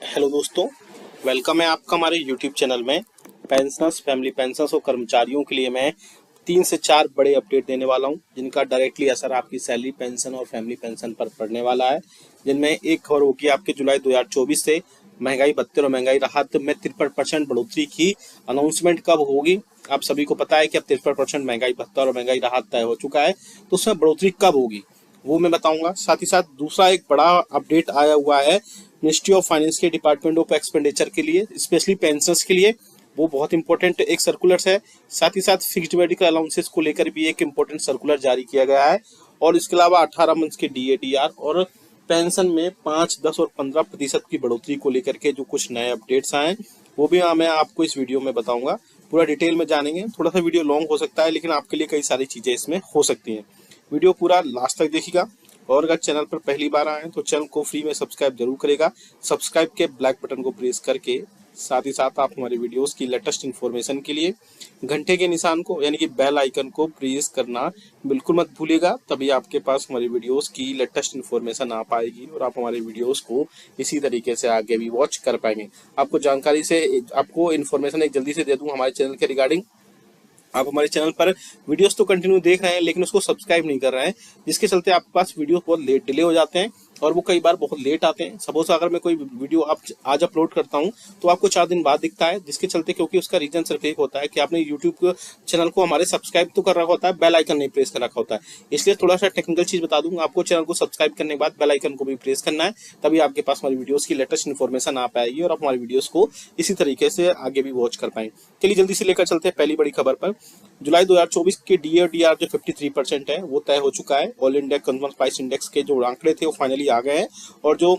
Hello दोस्तों, welcome है आपका हमारे यूट्यूब चैनल में। पेंशनर्स, फैमिली पेंशनर्स और कर्मचारियों के लिए मैं 3 से 4 बड़े अपडेट देने वाला हूं, जिनका डायरेक्टली असर आपकी सैलरी, पेंशन और फैमिली पेंशन पर पड़ने वाला है। जिनमें एक खबर होगी आपके जुलाई 2024 से महंगाई भत्ते और महंगाई राहत में 53% बढ़ोतरी की अनाउंसमेंट कब होगी। आप सभी को पता है कि अब 53% महंगाई भत्ता और महंगाई राहत तय हो चुका है, तो उसमें बढ़ोतरी कब होगी वो मैं बताऊंगा। साथ ही साथ दूसरा एक बड़ा अपडेट आया हुआ है मिनिस्ट्री ऑफ फाइनेंस के डिपार्टमेंट ऑफ एक्सपेंडिचर के लिए, स्पेशली पेंशंस के लिए। वो बहुत इंपॉर्टेंट एक सर्कुलर है। साथ ही साथ फिक्स्ड मेडिकल अलाउंसेस को लेकर भी एक इंपॉर्टेंट सर्कुलर जारी किया गया है। और इसके अलावा 18 मंथ के DADR और पेंशन में 5, 10 और 15% की बढ़ोतरी को लेकर के जो कुछ नए अपडेट्स आए वो भी मैं आपको इस वीडियो में बताऊंगा। पूरा डिटेल में जानेंगे। थोड़ा सा वीडियो लॉन्ग हो सकता है, लेकिन आपके लिए कई सारी चीजें इसमें हो सकती हैं। वीडियो पूरा लास्ट तक देखिएगा। और अगर चैनल पर पहली बार आए तो चैनल को फ्री में सब्सक्राइब जरूर करेगा। सब्सक्राइब के ब्लैक बटन को प्रेस करके साथ ही साथ आप हमारे वीडियोस की लेटेस्ट इन्फॉर्मेशन के लिए घंटे के निशान को यानी कि बेल आइकन को प्रेस करना बिल्कुल मत भूलिएगा। तभी आपके पास हमारी वीडियोस की लेटेस्ट इन्फॉर्मेशन आ पाएगी और आप हमारे वीडियोस को इसी तरीके से आगे भी वॉच कर पाएंगे। आपको जानकारी से आपको इन्फॉर्मेशन एक जल्दी से दे दूं हमारे चैनल के रिगार्डिंग। आप हमारे चैनल पर वीडियोस तो कंटिन्यू देख रहे हैं, लेकिन उसको सब्सक्राइब नहीं कर रहे हैं, जिसके चलते आपके पास वीडियो बहुत लेट डिले हो जाते हैं और वो कई बार बहुत लेट आते हैं। सपोज अगर मैं कोई वीडियो आज अपलोड करता हूं तो आपको 4 दिन बाद दिखता है, जिसके चलते क्योंकि उसका रीजन सिर्फ एक होता है कि आपने यूट्यूब चैनल को हमारे सब्सक्राइब तो कर रखा होता है, बेल आइकन नहीं प्रेस कर रखा होता है। इसलिए थोड़ा सा टेक्निकल चीज बता दूंगा, आपको चैनल को सब्सक्राइब करने के बाद बेल आइकन को भी प्रेस करना है, तभी आपके पास हमारी वीडियोस की लेटेस्ट इन्फॉर्मेशन आ पाएगी और आप हमारी वीडियोस को इसी तरीके से आगे भी वॉच कर पाएंगे। चलिए जल्दी से लेकर चलते हैं पहली बड़ी खबर पर। जुलाई 2024 के DADR जो 53% है वो तय हो चुका है। All India consumer price index के जो आंकड़े थे वो फाइनली आ गए हैं और जो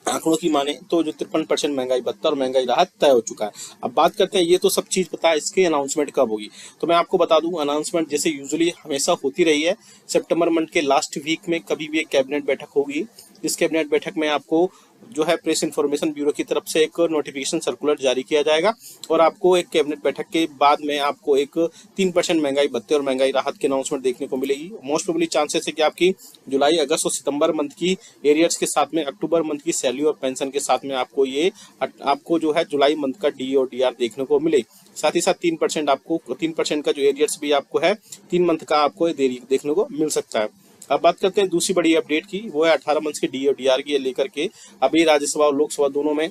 आंकड़ों की माने तो जो 53% महंगाई भत्ता और महंगाई राहत तय हो चुका है। अब बात करते हैं, ये तो सब चीज पता है, इसकी अनाउंसमेंट कब होगी। तो मैं आपको बता दूं, अनाउंसमेंट जैसे यूजुअली हमेशा होती रही है, सितंबर मंथ के लास्ट वीक में कभी भी एक कैबिनेट बैठक होगी। इस कैबिनेट बैठक में आपको जो है प्रेस इंफॉर्मेशन ब्यूरो की तरफ से एक नोटिफिकेशन सर्कुलर जारी किया जाएगा और आपको एक कैबिनेट बैठक के बाद में आपको एक 3% महंगाई भत्ते और महंगाई राहत की अनाउंसमेंट देखने को मिलेगी। मोस्ट प्रोबेबली चांसेस है कि आपकी जुलाई, अगस्त और सितंबर मंथ की एरियर्स के साथ में अक्टूबर मंथ की सैलरी और पेंशन के साथ में आपको जो है जुलाई मंथ का DADR देखने को मिले। साथ ही साथ 3% का जो एरियर्स भी आपको है 3 मंथ का आपको देखने को मिल सकता है। अब बात करते हैं दूसरी बड़ी अपडेट की, वो है 18 मंथ के DADR की लेकर के अभी राज्यसभा और लोकसभा दोनों में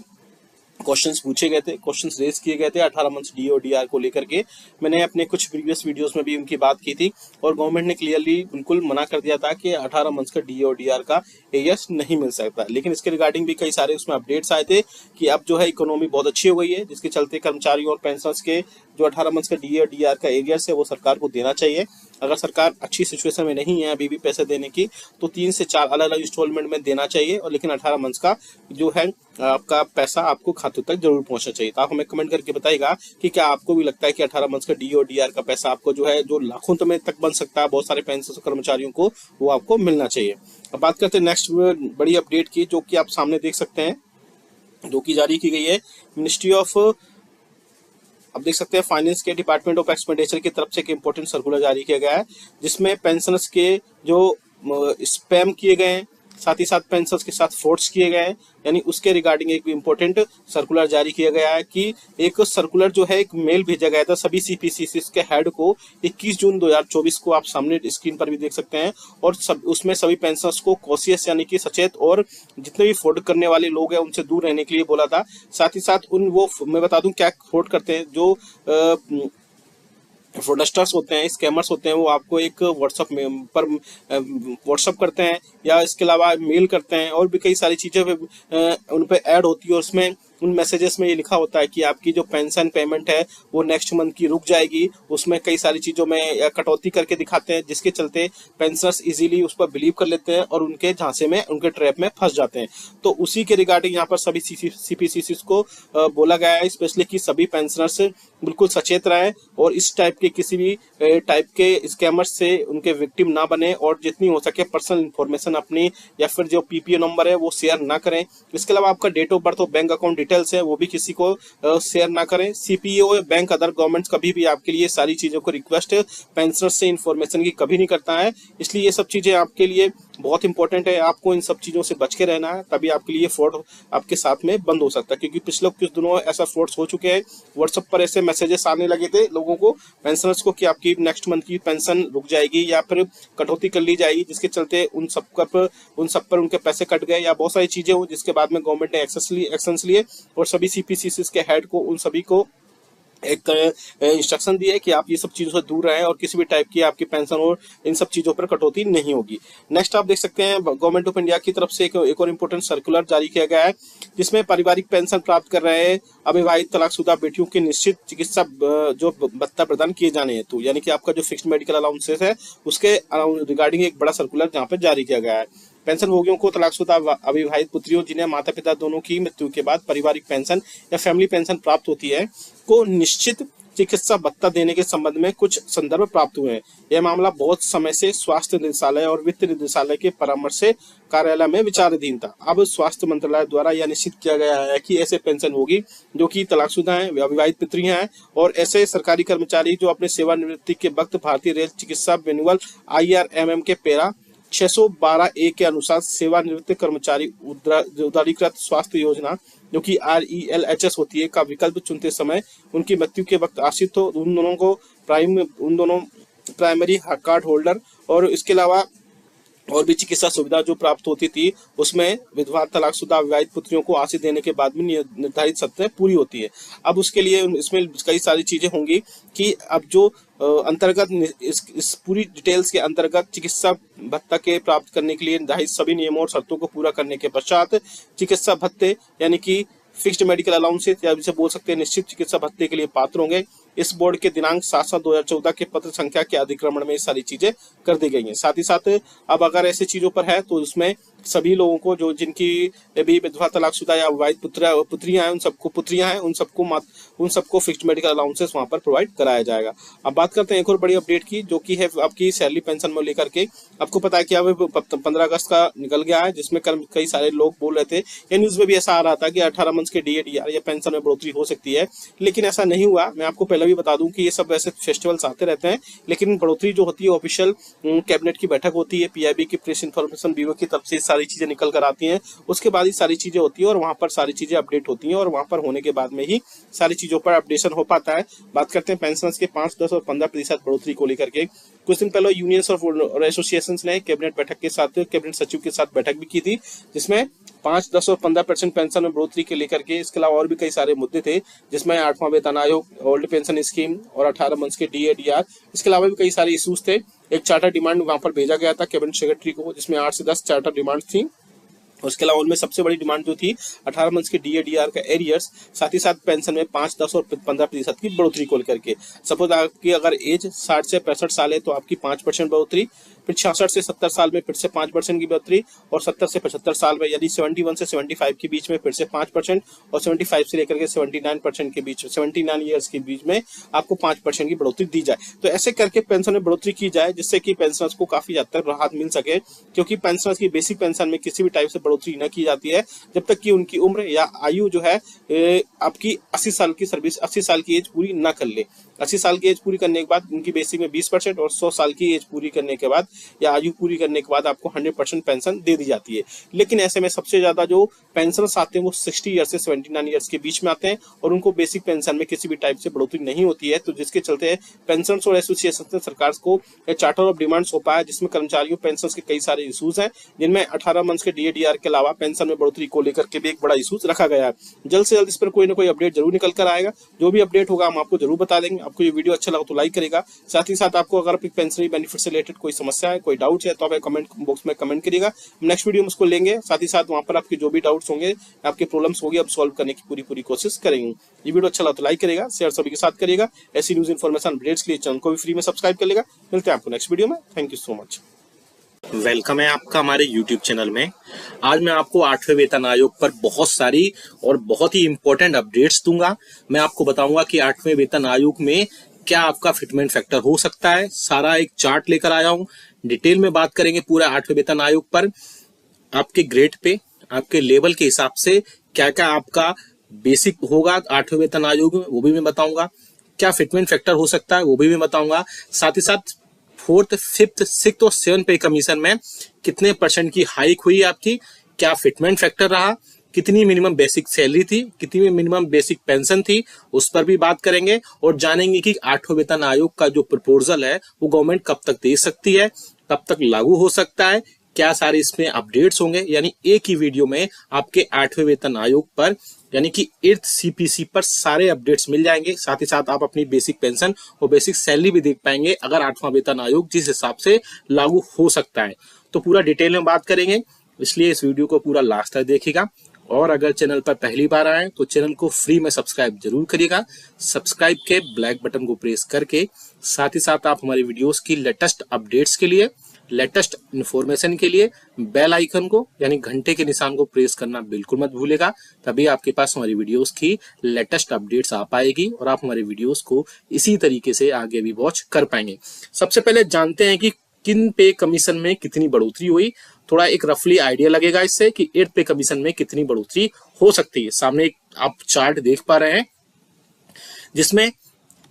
क्वेश्चंस पूछे गए थे, क्वेश्चंस रेज किए गए थे 18 मंथ्स DADR को लेकर के। मैंने अपने कुछ प्रीवियस वीडियोस में भी उनकी बात की थी और गवर्नमेंट ने क्लियरली बिल्कुल मना कर दिया था कि 18 मंथ्स का DADR का एरियर्स नहीं मिल सकता। लेकिन इसके रिगार्डिंग भी कई सारे उसमें अपडेट्स आए थे कि अब जो है इकोनॉमी बहुत अच्छी हो गई है, जिसके चलते कर्मचारियों और पेंशनर्स के जो 18 मंथ्स का DADR का एरियर्स है वो सरकार को देना चाहिए। अगर सरकार अच्छी सिचुएशन में नहीं है अभी भी पैसे देने की, तो 3 से 4 अलग अलग इंस्टॉलमेंट में देना चाहिए और लेकिन 18 मंथ्स का जो है आपका पैसा आपको खातों तक जरूर पहुंचना चाहिए। तो आप हमें कमेंट करके बताइएगा कि क्या आपको भी लगता है कि 18 मंथ्स का DADR का पैसा आपको जो है जो लाखों में तक बन सकता है बहुत सारे पेंशन कर्मचारियों को, वो आपको मिलना चाहिए। अब बात करते हैं नेक्स्ट बड़ी अपडेट की, जो कि आप सामने देख सकते हैं, जो कि जारी की गई है मिनिस्ट्री ऑफ, अब देख सकते हैं फाइनेंस के डिपार्टमेंट ऑफ एक्सपेंडिचर की तरफ से एक इंपॉर्टेंट सर्कुलर जारी किया गया है, जिसमें पेंशनर्स के जो स्पैम किए गए हैं, साथ ही साथ पेंशनर्स के साथ फ्रॉड्स किए गए हैं, यानी उसके रिगार्डिंग एक इंपॉर्टेंट सर्कुलर जारी किया गया है कि एक सर्कुलर जो है एक मेल भेजा गया था सभी CPCCs के हेड को 21 जून 2024 को, आप सामने स्क्रीन पर भी देख सकते हैं। और उसमें सभी पेंशनर्स को कॉशियस यानी कि सचेत और जितने भी फ्रॉड करने वाले लोग हैं उनसे दूर रहने के लिए बोला था। साथ ही साथ मैं बता दूं क्या फ्रॉड करते हैं। जो फ्रॉडस्टर्स होते हैं, स्कैमर्स होते हैं, वो आपको एक व्हाट्सएप पर व्हाट्सएप करते हैं या इसके अलावा मेल करते हैं और भी कई सारी चीज़ें उन पर ऐड होती है। और उसमें उन मैसेजेस में ये लिखा होता है कि आपकी जो पेंशन पेमेंट है वो नेक्स्ट मंथ की रुक जाएगी। उसमें कई सारी चीज़ों में कटौती करके दिखाते हैं, जिसके चलते पेंशनर्स इजीली उस पर बिलीव कर लेते हैं और उनके झांसे में, उनके ट्रैप में फंस जाते हैं। तो उसी के रिगार्डिंग यहाँ पर सभी CPCCs को बोला गया है स्पेशली कि सभी पेंशनर्स बिल्कुल सचेत रहें और इस टाइप के किसी भी टाइप के स्कैमर्स से उनके विक्टिम ना बने और जितनी हो सके पर्सनल इंफॉर्मेशन अपनी या फिर जो PPO नंबर है वो शेयर ना करें। इसके अलावा आपका डेट ऑफ बर्थ और बैंक अकाउंट डिटेल्स है वो भी किसी को शेयर ना करें। सीपीओ, बैंक, अदर गवर्नमेंट कभी भी आपके लिए सारी चीजों को रिक्वेस्ट पेंशनर्स से इन्फॉर्मेशन की कभी नहीं करता है। इसलिए ये सब चीजें आपके लिए बहुत इंपॉर्टेंट है, आपको इन सब चीजों से बच के रहना है, तभी आपके लिए फ्रॉड आपके साथ में बंद हो सकता है। क्योंकि पिछले कुछ दिनों ऐसा फ्रॉड्स हो चुके हैं, व्हाट्सएप पर ऐसे मैसेजेस आने लगे थे लोगों को, पेंशनर्स को, कि आपकी नेक्स्ट मंथ की पेंशन रुक जाएगी या फिर कटौती कर ली जाएगी, जिसके चलते उन सब पर उनके पैसे कट गए या बहुत सारी चीजें हुई, जिसके बाद में गवर्नमेंट ने एक्शंस लिए और सभी सीपीसीसीस के हेड को, उन सभी को एक इंस्ट्रक्शन दिया है कि आप ये सब चीजों से दूर रहें और किसी भी टाइप की आपकी पेंशन और इन सब चीजों पर कटौती नहीं होगी। नेक्स्ट आप देख सकते हैं गवर्नमेंट ऑफ इंडिया की तरफ से एक और इम्पोर्टेंट सर्कुलर जारी किया गया है, जिसमें पारिवारिक पेंशन प्राप्त कर रहे अविवाहित तलाकशुदा बेटियों की निश्चित चिकित्सा जो भत्ता प्रदान किए जाने हेतु, यानी कि आपका जो फिक्स्ड मेडिकल अलाउंसेस है उसके रिगार्डिंग एक बड़ा सर्कुलर जहाँ पे जारी किया गया है। पेंशन भोगियों को तलाकशुदा अविवाहित पुत्रियों जिन्हें माता पिता दोनों की मृत्यु के बाद पारिवारिक पेंशन या फैमिली पेंशन प्राप्त होती है को निश्चित चिकित्सा भत्ता देने के संबंध में कुछ संदर्भ प्राप्त हुए हैं। यह मामला बहुत समय से स्वास्थ्य निदेशालय और वित्त निदेशालय के परामर्श से कार्यालय में विचाराधीन था। अब स्वास्थ्य मंत्रालय द्वारा यह निश्चित किया गया है कि ऐसे पेंशन होगी जो कि तलाकशुदा हैं, अविवाहित पुत्रियां हैं और ऐसे सरकारी कर्मचारी जो अपने सेवानिवृत्ति के वक्त भारतीय रेल चिकित्सा मैनुअल IRMM के पैरा 612A के अनुसार सेवानिवृत्त कर्मचारी उदारीकृत स्वास्थ्य योजना जो कि RELHS होती है का विकल्प चुनते समय उनकी मृत्यु के वक्त आश्रित हो, उन दोनों प्राइमरी कार्ड होल्डर और इसके अलावा और भी चिकित्सा सुविधा जो प्राप्त होती थी उसमें विधवा तलाकशुदा अविवाहित पुत्रियों को आश्रित देने के बाद में निर्धारित शर्तें पूरी होती है। अब उसके लिए इसमें कई सारी चीजें होंगी कि अब जो अंतर्गत इस पूरी डिटेल्स के अंतर्गत चिकित्सा भत्ता के प्राप्त करने के लिए निर्धारित सभी नियमों और शर्तों को पूरा करने के पश्चात चिकित्सा भत्ते यानी कि फिक्स्ड मेडिकल अलाउंसेस या जिसे बोल सकते हैं निश्चित चिकित्सा भत्ते के लिए पात्र होंगे। इस बोर्ड के दिनांक 7/7/2014 के पत्र संख्या के अधिक्रमण में ये सारी चीजें कर दी गई हैं। साथ ही साथ अब अगर ऐसी चीजों पर है तो उसमें सभी लोगों को जो जिनकी भी विधवा तलाकशुदा या अविवाहित पुत्रियां हैं उन सबको फिक्स्ड मेडिकल अलाउंसेस वहां पर प्रोवाइड कराया जाएगा। अब बात करते हैं एक और बड़ी अपडेट की, जो कि है आपकी सैलरी पेंशन में लेकर के। आपको पता है कि अब 15 अगस्त का निकल गया है, जिसमें कई सारे लोग बोल रहे थे या न्यूज में भी ऐसा आ रहा था कि 18 मंथ के DA/DR या पेंशन में बढ़ोतरी हो सकती है, लेकिन ऐसा नहीं हुआ। मैं आपको पहले भी बता दूं कि ये सब वैसे फेस्टिवल्स आते रहते हैं, लेकिन बढ़ोतरी जो होती है ऑफिशियल कैबिनेट की बैठक होती है, PIB की प्रेस इन्फॉर्मेशन ब्यूरो की तरफ से सारी चीजें निकल कर आती हैं, उसके बाद ही सारी चीजें होती है और वहां पर सारी चीजें अपडेट होती हैं और वहां पर होने के बाद में ही सारी चीजों पर अपडेशन हो पाता है। बात करते हैं पेंशनर्स के 5, 10 और 15% बढ़ोतरी को लेकर के। कुछ दिन पहले यूनियंस और एसोसिएशन ने कैबिनेट बैठक के साथ कैबिनेट सचिव के साथ बैठक भी की थी, जिसमें 5, 10 और 15% पेंशन में बढ़ोतरी के लेकर के, इसके अलावा और भी कई सारे मुद्दे थे, जिसमें 8वां वेतन आयोग, ओल्ड पेंशन स्कीम और 18 मंथ के DA/DR, इसके अलावा भी कई सारे इश्यूज थे। एक चार्टर डिमांड वहां पर भेजा गया था कैबिनेट सेक्रेटरी को, जिसमें 8 से 10 चार्टर डिमांड थी। उसके अलावा उनमें सबसे बड़ी डिमांड जो थी 18 मंथ के DA/DR का एरियर्स, साथ ही साथ पेंशन में 5, 10 और 15% की बढ़ोतरी को लेकर के। सपोज आपकी अगर एज 60 से 65 साल है तो आपकी 5% बढ़ोतरी, फिर 66 से 70 साल में फिर से 5% की बढ़ोतरी, और 70 से 75 साल में यानी 71 से 75 के बीच में फिर से 5%, और 75 से लेकर के 79% के बीच 79 ईयर्स के बीच में आपको 5% की बढ़ोतरी दी जाए। तो ऐसे करके पेंशन में बढ़ोतरी की जाए, जिससे कि पेंशनर्स को काफी हद तक राहत मिल सके, क्योंकि पेंशनर्स की बेसिक पेंशन में किसी भी टाइप से बढ़ोतरी न की जाती है जब तक कि उनकी उम्र या आयु जो है आपकी 80 साल की सर्विस, 80 साल की एज पूरी न कर ले। 80 साल की एज पूरी करने के बाद उनकी बेसिक में 20% और 100 साल की एज पूरी करने के बाद या आयु पूरी करने के बाद आपको 100% पेंशन दे दी जाती है। लेकिन ऐसे में सबसे ज्यादा जो पेंशन आते हैं वो 60 ईयर्स से 79 ईयर्स के बीच में आते हैं और उनको बेसिक पेंशन में किसी भी टाइप से बढ़ोतरी नहीं होती है। तो जिसके चलते पेंशन और एसोसिएशन ने सरकार को चार्टर ऑफ डिमांड सौंपा है, जिसमें कर्मचारियों पेंशन के कई सारे इशूज हैं, जिनमें 18 मंथ के DA/DR के अलावा पेंशन में बढ़ोतरी को लेकर के भी एक बड़ा इशूज रखा गया है। जल्द से जल्द इस पर कोई ना कोई अपडेट जरूर निकल कर आएगा। जो भी अपडेट होगा हम आपको जरूर बता देंगे। आपको ये वीडियो अच्छा लगा तो लाइक करेगा। साथ ही साथ आपको अगर पेंशनरी बेनिफिट से रिलेटेड कोई समस्या है, कोई डाउट है, तो आप कमेंट बॉक्स में कमेंट करिएगा। नेक्स्ट वीडियो में उसको लेंगे। साथ ही साथ वहां पर आपके जो भी डाउट्स होंगे, आपके प्रॉब्लम्स होगी, अब सॉल्व करने की पूरी कोशिश करेंगे। ये वीडियो अच्छा लगा तो लाइक करेगा, शेयर सभी के साथ करिएगा। ऐसी न्यूज इन्फॉर्मेशन अपडेट्स के लिए चैनल को भी फ्री में सब्सक्राइब कर लेगा। मिलते हैं आपको नेक्स्ट वीडियो में। Thank you so much. Welcome है आपका हमारे YouTube चैनल में। आज मैं आपको 8वें वेतन आयोग पर बहुत सारी और बहुत ही इंपॉर्टेंट अपडेट्स दूंगा। मैं आपको बताऊंगा कि 8वें वेतन आयोग में क्या आपका फिटमेंट फैक्टर हो सकता है। सारा एक चार्ट लेकर आया हूं, डिटेल में बात करेंगे पूरा 8वें वेतन आयोग पर। आपके ग्रेड पे, आपके लेवल के हिसाब से क्या क्या आपका बेसिक होगा 8वें वेतन आयोग में, वो भी मैं बताऊंगा। क्या फिटमेंट फैक्टर हो सकता है, वो भी मैं बताऊंगा। साथ ही साथ 4th, 5th, 6th और 7th पे कमीशन में कितने % की हाइक हुई आपकी, क्या फिटमेंट फैक्टर रहा, कितनी मिनिमम बेसिक सैलरी थी, कितनी मिनिमम बेसिक पेंशन थी, उस पर भी बात करेंगे। और जानेंगे कि 8वें वेतन आयोग का जो प्रपोजल है वो गवर्नमेंट कब तक दे सकती है, कब तक लागू हो सकता है, क्या सारे इसमें अपडेट्स होंगे। यानी एक ही वीडियो में आपके 8वें वेतन आयोग पर यानी कि 8th CPC पर सारे अपडेट्स मिल जाएंगे। साथ ही साथ आप अपनी बेसिक पेंशन और बेसिक सैलरी भी देख पाएंगे अगर 8वां वेतन आयोग जिस हिसाब से लागू हो सकता है। तो पूरा डिटेल में बात करेंगे, इसलिए इस वीडियो को पूरा लास्ट तक देखिएगा। और अगर चैनल पर पहली बार आए तो चैनल को फ्री में सब्सक्राइब जरूर करिएगा। सब्सक्राइब के ब्लैक बटन को प्रेस करके साथ ही साथ आप हमारी वीडियोस की लेटेस्ट अपडेट्स के लिए, लेटेस्ट इन्फॉर्मेशन के लिए बेल आइकन को यानी घंटे के निशान को प्रेस करना बिल्कुल मत भूलेगा। तभी आपके पास हमारी वीडियोस की लेटेस्ट अपडेट्स आ पाएगी और आप हमारी वीडियोस को इसी तरीके से आगे भी वॉच कर पाएंगे। सबसे पहले जानते हैं कि किन पे कमीशन में कितनी बढ़ोतरी हुई। थोड़ा एक रफली आइडिया लगेगा इससे कि 8th पे कमीशन में कितनी बढ़ोतरी हो सकती है। सामने एक आप चार्ट देख पा रहे हैं जिसमें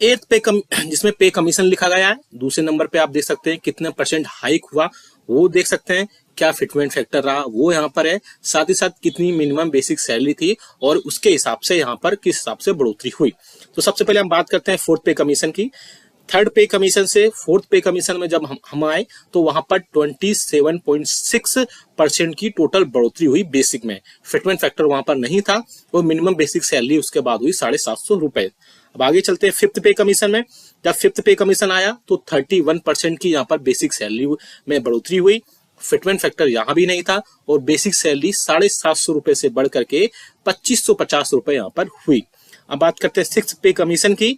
8th जिसमें पे कमीशन लिखा गया है। दूसरे नंबर पे आप देख सकते हैं कितने % हाइक हुआ वो देख सकते हैं, क्या फिटमेंट फैक्टर रहा वो यहाँ पर है, साथ ही साथ कितनी मिनिमम बेसिक सैलरी थी और उसके हिसाब से यहाँ पर किस हिसाब से बढ़ोतरी हुई। तो सबसे पहले हम बात करते हैं 4th पे कमीशन की। 3rd पे कमीशन से 4th पे कमीशन में जब हम आए तो वहां पर 27.6% की टोटल बढ़ोतरी हुई बेसिक में। फिटमेंट फैक्टर वहां पर नहीं था और मिनिमम बेसिक सैलरी उसके बाद हुई 750 रुपए। अब आगे चलते हैं 5th पे कमीशन में। जब 5th पे कमीशन आया तो 31% की यहाँ पर बेसिक सैलरी में बढ़ोतरी हुई। फिटमेंट फैक्टर यहाँ भी नहीं था और बेसिक सैलरी 750 रुपए से बढ़ करके 2550 रुपए यहाँ पर हुई। अब बात करते हैं 6th पे कमीशन की।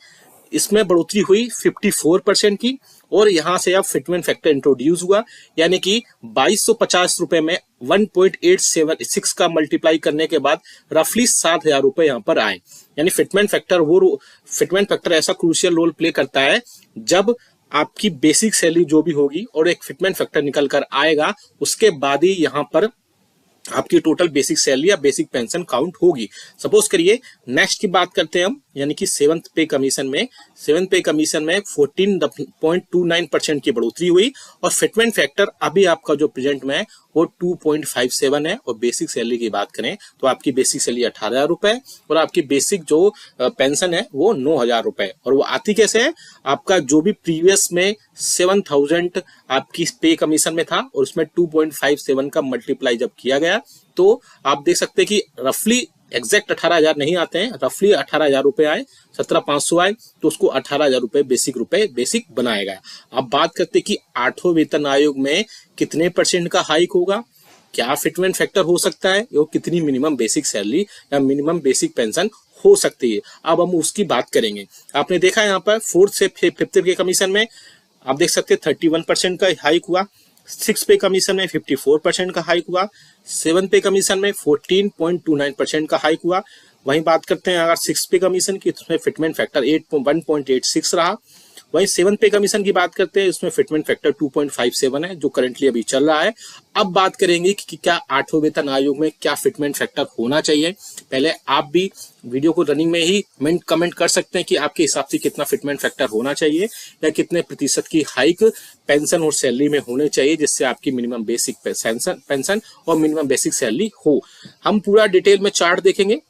इसमें बढ़ोतरी हुई 54% की और यहां से अब फिटमेंट फैक्टर इंट्रोड्यूस हुआ, यानी कि 2250 रुपए में 1.876 का मल्टीप्लाई करने के बाद रफली 7000 रुपए यहां पर आए। यानी फिटमेंट फैक्टर ऐसा क्रूशियल रोल प्ले करता है जब आपकी बेसिक सैलरी जो भी होगी और एक फिटमेंट फैक्टर निकल कर आएगा, उसके बाद ही यहां पर आपकी टोटल बेसिक सैलरी या बेसिक पेंशन काउंट होगी। सपोज करिए नेक्स्ट की बात करते हैं हम, यानी कि 7th पे कमीशन में 14.29% की बढ़ोतरी हुई और फिटमेंट फैक्टर अभी आपका जो प्रेजेंट में है वो 2.57 है। और बेसिक सैलरी की बात करें तो आपकी बेसिक सैलरी 18,000 रुपए और आपकी बेसिक जो पेंशन है वो 9,000 रुपए। और वो आती कैसे है, आपका जो भी प्रीवियस में 7,000 आपकी पे कमीशन में था और उसमें 2.57 का मल्टीप्लाई जब किया गया तो आप देख सकते हैं कि रफली एग्जैक्ट 18,000 नहीं आते हैं, रफली 18,000 रुपए आए, 17,500 आए तो उसको 18,000 रुपए बेसिक बनाएगा। अब बात करते हैं कि 8वें वेतन आयोग में कितने % का हाइक होगा, क्या फिटमेंट फैक्टर हो सकता है और कितनी मिनिमम बेसिक सैलरी या मिनिमम बेसिक पेंशन हो सकती है। अब हम उसकी बात करेंगे। आपने देखा यहाँ पर 4th से 5th के कमीशन में आप देख सकते हैं 31% का हाइक हुआ। 6th पे कमीशन में 54% का हाइक हुआ। 7th पे कमीशन में 14.29% का हाइक हुआ। वहीं बात करते हैं अगर 6th पे कमीशन की, उसमें फिटमेंट फैक्टर 1.86 रहा। वहीं 7th पे कमीशन की बात करते हैं, उसमें फिटमेंट फैक्टर 2.57 है जो करंटली अभी चल रहा है। अब बात करेंगे कि क्या 8वें वेतन आयोग में क्या फिटमेंट फैक्टर होना चाहिए। पहले आप भी वीडियो को रनिंग में ही कमेंट कर सकते हैं कि आपके हिसाब से कितना फिटमेंट फैक्टर होना चाहिए या कितने % की हाइक पेंशन और सैलरी में होने चाहिए जिससे आपकी मिनिमम बेसिक पेंशन और मिनिमम बेसिक सैलरी हो। हम पूरा डिटेल में चार्ट देखेंगे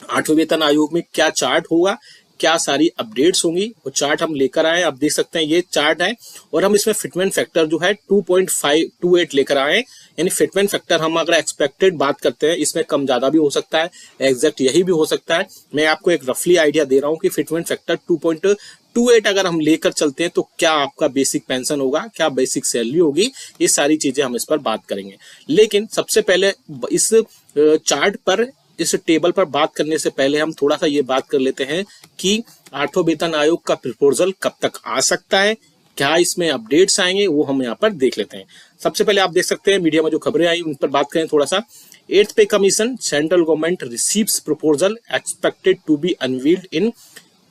8वें वेतन आयोग में क्या चार्ट होगा, क्या सारी अपडेट्स होंगी, वो चार्ट हम लेकर आए। आप देख सकते हैं ये चार्ट है और हम इसमें फिटमेंट फैक्टर जो है 2.528 लेकर आए। यानी फिटमेंट फैक्टर हम अगर एक्सपेक्टेड बात करते हैं इसमें कम ज्यादा भी हो सकता है, एग्जैक्ट यही भी हो सकता है। मैं आपको एक रफली आइडिया दे रहा हूँ कि फिटमेंट फैक्टर 2.28 अगर हम लेकर चलते हैं तो क्या आपका बेसिक पेंशन होगा, क्या बेसिक सैलरी होगी, ये सारी चीजें हम इस पर बात करेंगे। लेकिन सबसे पहले इस चार्ट पर, इस टेबल पर बात करने से पहले हम थोड़ा सा ये बात कर लेते हैं कि 8वें वेतन आयोग का प्रपोजल कब तक आ सकता है, क्या इसमें अपडेट्स आएंगे, वो हम यहाँ पर देख लेते हैं। सबसे पहले आप देख सकते हैं मीडिया में जो खबरें आई उन पर बात करें थोड़ा सा। 8th pay commission central government receives proposal expected to be unveiled in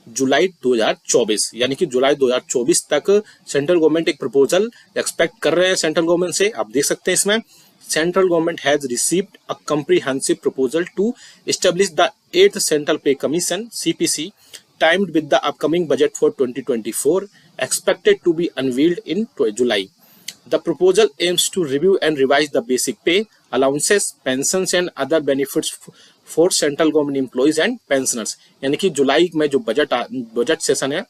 July 2024। यानी कि जुलाई 2024 तक सेंट्रल गवर्नमेंट एक प्रपोजल एक्सपेक्ट कर रहे हैं सेंट्रल गवर्नमेंट से। आप देख सकते हैं इसमें central government has received a comprehensive proposal to establish the 8th Central Pay Commission (CPC) timed with the upcoming budget for 2024 expected to be unveiled in July. The proposal aims to review and revise the basic pay, allowances, pensions and other benefits for central government employees and pensioners. यानी कि जुलाई में जो budget session है,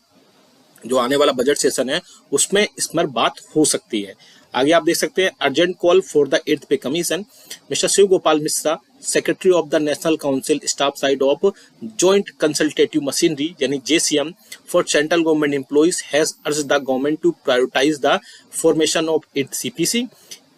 जो आने वाला budget session है, उसमें इस पर बात हो सकती है। आगे आप देख सकते हैं urgent call for the 8th pay commission. Mister Shiv Gopal Mishra, secretary of the national council staff side of joint consultative machinery यानी JCM for central government employees has urged the government to prioritise the formation of 8th CPC.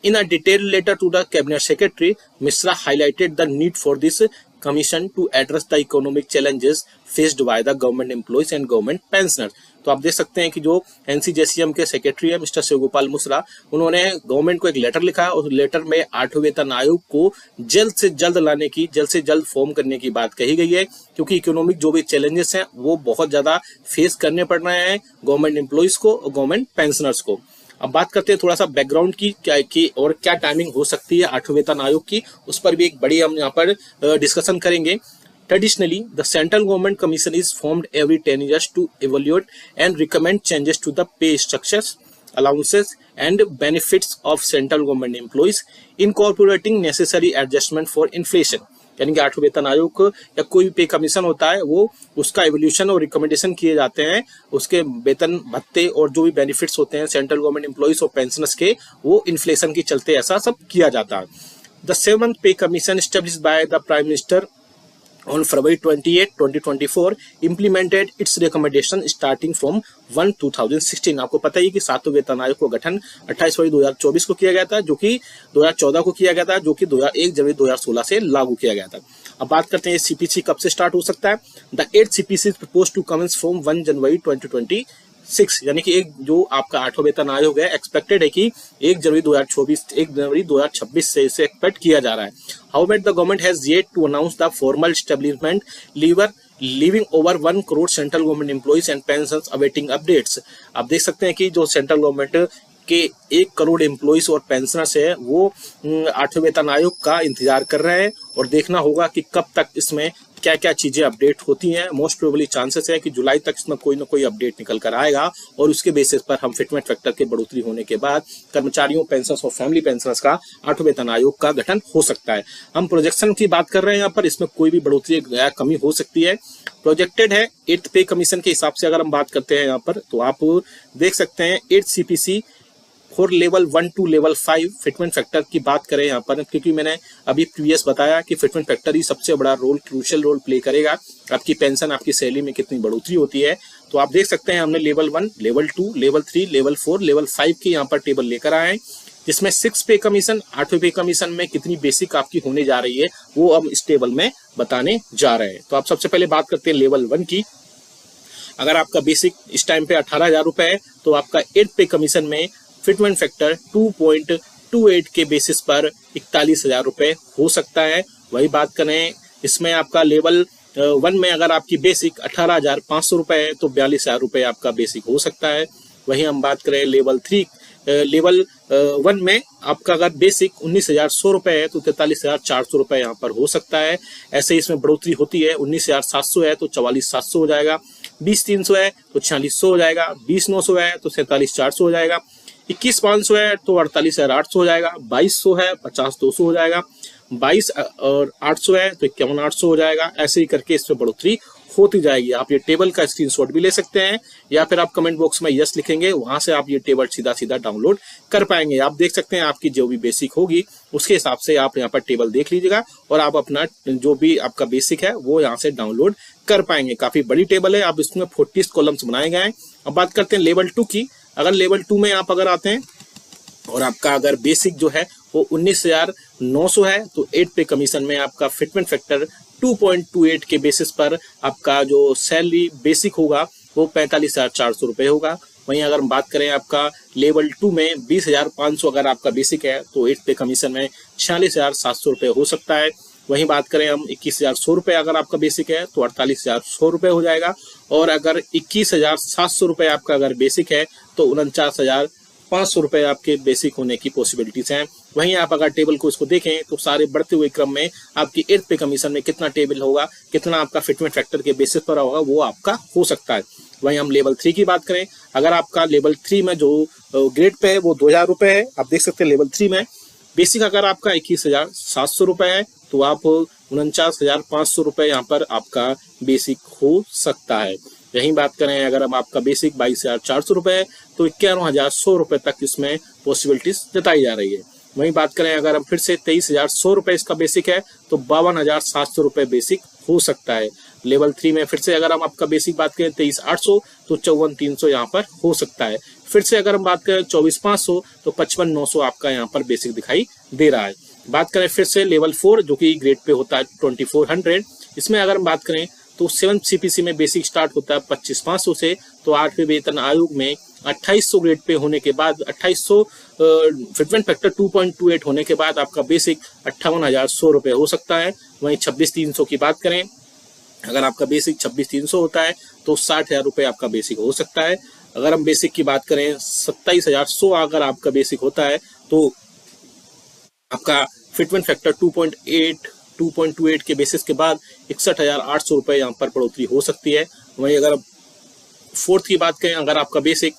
In a detailed letter to the cabinet secretary, Mishra highlighted the need for this commission to address the economic challenges faced by the government employees and government pensioners. तो आप देख सकते हैं कि जो NCJCM के secretary है mister Shivgopal Mishra, उन्होंने गवर्नमेंट को एक लेटर लिखा है और लेटर में 8वें वेतन आयोग को जल्द से जल्द लाने की, जल्द से जल्द फॉर्म करने की बात कही गई है, क्योंकि इकोनॉमिक जो भी चैलेंजेस हैं वो बहुत ज्यादा फेस करने पड़ रहे हैं गवर्नमेंट एम्प्लॉइज को और गवर्नमेंट पेंशनर्स को। अब बात करते हैं थोड़ा सा बैकग्राउंड की और क्या टाइमिंग हो सकती है 8वें वेतन आयोग की, उस पर भी एक बड़ी हम यहाँ पर डिस्कशन करेंगे। Traditionally, the central government commission is formed every 10 years to evaluate and recommend changes to the pay structures, allowances and benefits of central government employees, incorporating necessary adjustment for inflation. यानी कि 8वें वेतन आयोग या कोई भी पे commission होता है वो उसका एवोल्यूशन और रिकमेंडेशन किए जाते हैं, उसके वेतन भत्ते और जो भी बेनिफिट्स होते हैं सेंट्रल गवर्नमेंट एम्प्लॉइज और पेंशनर्स के, वो इन्फ्लेशन के चलते ऐसा सब किया जाता है। द 7th पे commission established by the prime minister on February 28, 2024 implemented its recommendation starting from 1/2016। आपको पता ही कि 7वें वेतन आयोग का गठन 28 फरवरी 2024 को किया गया था, जो कि 2014 को किया गया था, जो कि 1 जनवरी 2016 से लागू किया गया था। अब बात करते हैं CPC कब से स्टार्ट हो सकता है। The 8th CPC is proposed to commence from 1 जनवरी 2026, यानी कि एक जो आपका 8वां वेतन आयोग है एक्सपेक्टेड है कि 1 जनवरी 2026 से इसे एक्सपेक्ट किया जा रहा है। However, the government has yet to announce the formal establishment, leaving over 1 crore central government employees and pensions awaiting updates। आप देख सकते हैं कि जो सेंट्रल गवर्नमेंट के 1 करोड़ एम्प्लॉइज और पेंशनर्स है वो 8वें वेतन आयोग का इंतजार कर रहे हैं और देखना होगा कि कब तक इसमें क्या क्या चीजें अपडेट होती हैं। मोस्ट प्रोबेबली चांसेस है कि जुलाई तक इसमें कोई ना कोई अपडेट निकल कर आएगा और उसके बेसिस पर हम फिटमेंट फैक्टर के बढ़ोतरी होने के बाद कर्मचारियों, पेंशनर्स और फैमिली पेंशनर्स का 8वें वेतन आयोग का गठन हो सकता है। हम प्रोजेक्शन की बात कर रहे हैं यहाँ पर, इसमें कोई भी बढ़ोतरी या कमी हो सकती है। प्रोजेक्टेड है 8th पे कमीशन के हिसाब से अगर हम बात करते हैं यहाँ पर, तो आप देख सकते हैं 8th CPC for level 1 to level 5 fitment factor की बात करें यहाँ पर, क्योंकि मैंने अभी प्रीवियस बताया कि फिटमेंट फैक्टर ही सबसे बड़ा रोल, क्रूशियल रोल प्ले करेगा आपकी पेंशन, आपकी सैलरी में कितनी बढ़ोतरी होती है। तो आप देख सकते हैं हमने level 1, level 2, level 3, level 4, level 5 के यहाँ पर टेबल लेकर आए हैं, जिसमें 6 पे कमीशन, 8वें पे कमीशन में कितनी बेसिक आपकी होने जा रही है वो अब इस टेबल में बताने जा रहे हैं। तो आप सबसे पहले बात करते हैं लेवल 1 की। अगर आपका बेसिक इस टाइम पे 18,000 रुपए है तो आपका 8th पे कमीशन में फिटमेंट फैक्टर 2.28 के बेसिस पर 41,000 रुपए हो सकता है। वही बात करें इसमें आपका लेवल 1 में अगर आपकी बेसिक 18,500 रुपए है तो 42,000 रुपए आपका बेसिक हो सकता है। वहीं हम बात करें लेवल 1 में आपका अगर बेसिक 19,100 रुपए है तो 43,400 रुपए यहाँ पर हो सकता है। ऐसे ही इसमें बढ़ोतरी होती है, 19,700 है तो 44,700 हो जाएगा, 20,300 है तो 4600 हो जाएगा, 20,900 है तो 47,400 हो जाएगा, 21,500 है तो 48,800 हो जाएगा, 2200 है 50,200 हो जाएगा, 22 और 800 है तो 51,800 हो जाएगा। ऐसे ही करके इसमें बढ़ोतरी होती जाएगी। आप ये टेबल का स्क्रीनशॉट भी ले सकते हैं या फिर आप कमेंट बॉक्स में यस लिखेंगे, वहां से आप ये टेबल सीधा सीधा डाउनलोड कर पाएंगे। आप देख सकते हैं आपकी जो भी बेसिक होगी उसके हिसाब से आप यहाँ पर टेबल देख लीजिएगा और आप अपना जो भी आपका बेसिक है वो यहाँ से डाउनलोड कर पाएंगे। काफी बड़ी टेबल है, आप इसमें 40 कॉलम्स बनाए गए हैं। अब बात करते हैं लेवल 2 की। अगर लेवल 2 में आप अगर आते हैं और आपका अगर बेसिक जो है वो 19,900 है तो 8 पे कमीशन में आपका फिटमेंट फैक्टर 2.28 के बेसिस पर आपका जो सैलरी बेसिक होगा वो 45,400 रुपए होगा। वहीं अगर हम बात करें आपका लेवल 2 में 20,500 अगर आपका बेसिक है तो 8 पे कमीशन में 46,700 रुपए हो सकता है। वहीं बात करें हम 21,100 रुपए अगर आपका बेसिक है तो 48,100 रुपए हो जाएगा और अगर 21,700 रुपए आपका अगर बेसिक है तो 49,500 रुपए आपके बेसिक होने की पॉसिबिलिटीज हैं। वहीं आप अगर टेबल को इसको देखें तो सारे बढ़ते हुए क्रम में आपकी 8th पे कमीशन में कितना टेबल होगा, कितना आपका फिटमेंट फैक्टर के बेसिस पर होगा, वो आपका हो सकता है। वहीं हम लेवल 3 की बात करें, अगर आपका लेवल 3 में जो ग्रेड पे है वो 2000 रुपये है, आप देख सकते हैं लेवल 3 में बेसिक अगर आपका 21,700 रुपये है तो आप 49,500 रुपये यहाँ पर आपका बेसिक हो सकता है। यहीं बात करें अगर हम आपका बेसिक 22,400 रुपये है तो 51,100 रुपये तक इसमें पॉसिबिलिटीज जताई जा रही है। वहीं बात करें अगर हम फिर से 23,100 रुपये इसका बेसिक है तो 52,700 रुपये बेसिक हो सकता है। लेवल 3 में फिर से अगर हम आपका बेसिक बात करें 23,800 तो 54,300 यहाँ पर हो सकता है। फिर से अगर हम बात करें 24,500 तो 55,900 आपका यहाँ पर बेसिक दिखाई दे रहा है। बात करें फिर से लेवल 4 जो कि ग्रेड पे होता है 2400, इसमें अगर हम बात करें तो 7 CPC में बेसिक स्टार्ट होता है 25,500 से, तो 8वें वेतन आयोग में 2800 ग्रेड पे होने के बाद 2800 फिटमेंट फैक्टर 2.28 होने के बाद आपका बेसिक 58,100 रुपये हो सकता है। वहीं 26,300 की बात करें, अगर आपका बेसिक 26,300 होता है तो 60,000 रुपये आपका बेसिक हो सकता है। अगर हम बेसिक की बात करें 27,100 अगर आपका बेसिक होता है तो आपका फिटमेंट फैक्टर 2.28 के बेसिस के बाद 61,800 रुपये यहाँ पर बढ़ोतरी हो सकती है। वहीं अगर 4th की बात करें, अगर आपका बेसिक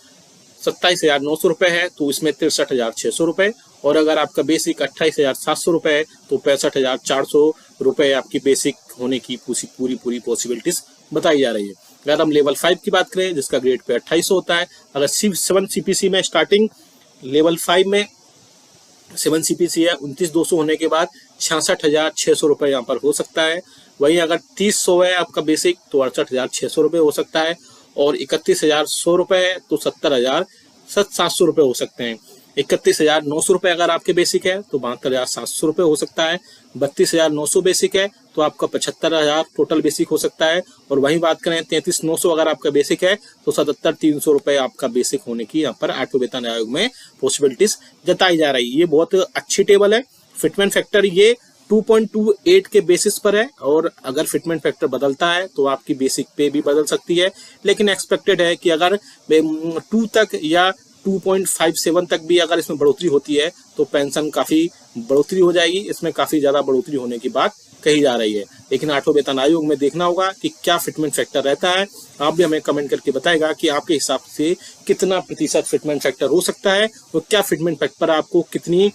27,900 रुपये है तो इसमें 63,600 रुपये, और अगर आपका बेसिक 28,700 रुपये है तो 65,400 रुपये आपकी बेसिक होने की पूरी पॉसिबिलिटीज बताई जा रही है। अगर हम लेवल 5 की बात करें जिसका ग्रेड पे 2800 होता है, अगर 7 CPC में स्टार्टिंग लेवल 5 में 7 CPC है 29,200 होने के बाद 66,600 रुपये यहाँ पर हो सकता है। वहीं अगर 30,100 है आपका बेसिक तो 68,600 रुपये हो सकता है, और 31,100 रुपये है तो 70,700 रुपये हो सकते हैं। 31,900 रुपये अगर आपके बेसिक है तो 72,700 रुपये हो सकता है। 32,900 बेसिक है तो आपका 75,000 टोटल बेसिक हो सकता है। और वहीं बात करें 33,900 अगर आपका बेसिक है तो 77,300 रुपये आपका बेसिक होने की यहाँ पर 8वें वेतन आयोग में पॉसिबिलिटीज जताई जा रही है। ये बहुत अच्छी टेबल है। फिटमेंट फैक्टर ये 2.28 के बेसिस पर है, और अगर फिटमेंट फैक्टर बदलता है तो आपकी बेसिक पे भी बदल सकती है, लेकिन एक्सपेक्टेड है कि अगर 2 तक या 2.57 तक भी अगर इसमें बढ़ोतरी होती है तो पेंशन काफी बढ़ोतरी हो जाएगी। इसमें काफी ज्यादा बढ़ोतरी होने की बात कही जा रही है, लेकिन 8वें वेतन आयोग में देखना होगा कि क्या फिटमेंट फैक्टर रहता है। आप भी हमें कमेंट करके बताएगा कि आपके हिसाब से कितना प्रतिशत फिटमेंट फैक्टर हो सकता है और क्या फिटमेंट फैक्टर आपको कितनी